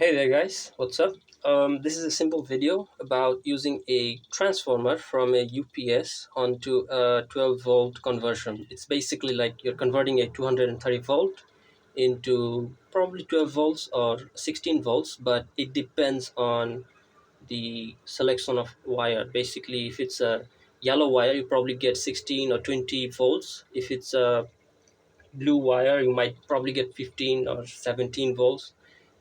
Hey there guys, what's up? This is a simple video about using a transformer from a UPS onto a 12 volt conversion. It's basically like you're converting a 230 volt into probably 12 volts or 16 volts, but it depends on the selection of wire. Basically, if it's a yellow wire, you probably get 16 or 20 volts. If it's a blue wire, you might probably get 15 or 17 volts.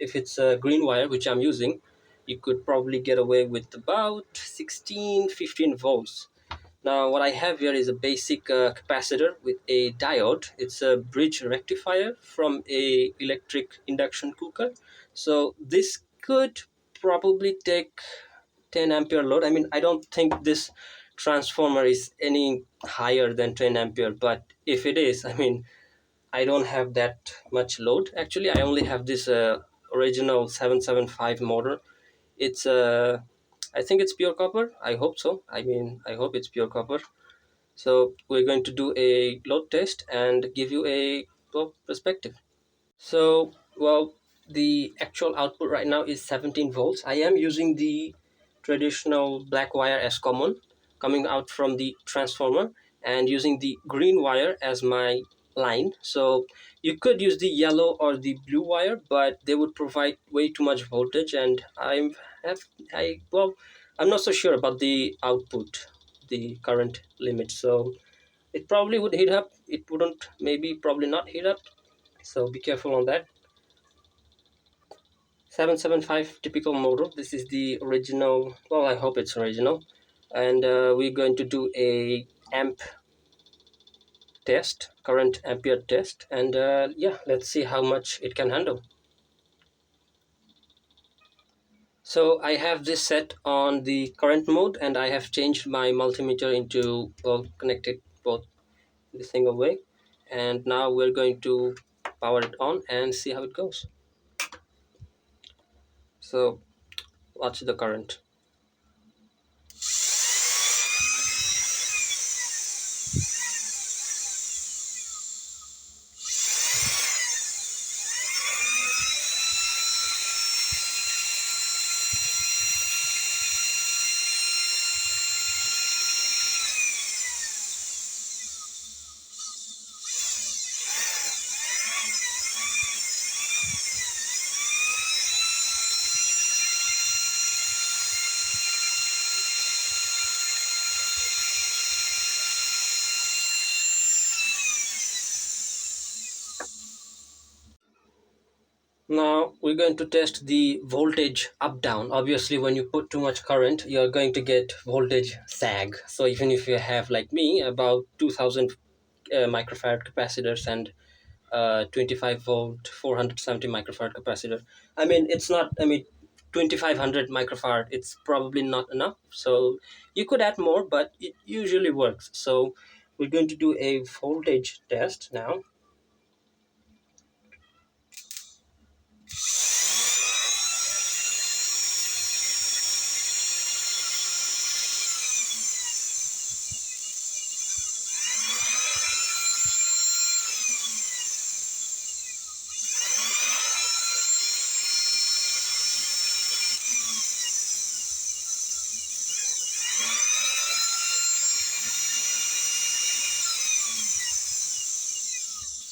If it's a green wire, which I'm using, you could probably get away with about 16, 15 volts. Now what I have here is a basic capacitor with a diode. It's a bridge rectifier from a electric induction cooker. So this could probably take 10 ampere load. I mean, I don't think this transformer is any higher than 10 ampere, but if it is, I mean, I don't have that much load. Actually, I only have this original 775 motor. It's I think it's pure copper. I hope so. I mean, I hope it's pure copper. So we're going to do a load test and give you a perspective. So, well, the actual output right now is 17 volts. I am using the traditional black wire as common coming out from the transformer and using the green wire as my line. So you could use the yellow or the blue wire, but they would provide way too much voltage, and have I well, I'm not so sure about the output, the current limit. So it probably would heat up. It wouldn't, maybe probably not heat up, so be careful on that. 775 typical model. This is the original, well, I hope it's original. And we're going to do a amp test, current ampere test, and yeah, let's see how much it can handle. So I have this set on the current mode, and I have changed my multimeter into, well, connected both the single way. And now we're going to power it on and see how it goes. So watch the current. Now we're going to test the voltage up down. Obviously, when you put too much current, you're going to get voltage sag. So even if you have, like me, about 2000 microfarad capacitors and 25 volt 470 microfarad capacitor, I mean, it's not, I mean, 2500 microfarad, it's probably not enough. So you could add more, but it usually works. So we're going to do a voltage test now.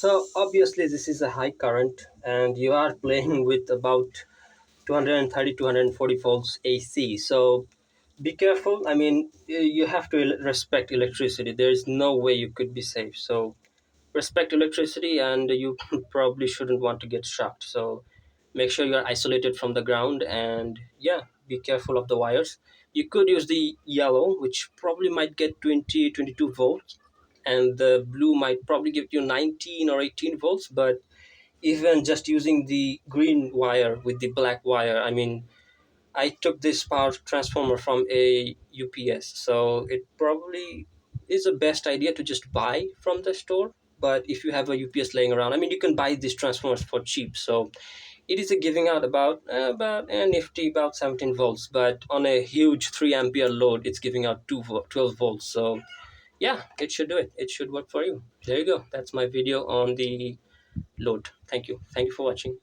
So obviously this is a high current, and you are playing with about 230 240 volts AC. So be careful. I mean, you have to respect electricity. There is no way you could be safe. So respect electricity, and you probably shouldn't want to get shocked. So make sure you're isolated from the ground, and yeah, be careful of the wires. You could use the yellow, which probably might get 20 22 volts, and the blue might probably give you 19 or 18 volts. But even just using the green wire with the black wire, I mean, I took this power transformer from a UPS, so it probably is the best idea to just buy from the store. But if you have a UPS laying around, I mean, you can buy these transformers for cheap. So it is giving out about a nifty about 17 volts, but on a huge 3 ampere load, it's giving out 12 volts. So yeah, it should do it. It should work for you. There you go. That's my video on the load. Thank you. Thank you for watching.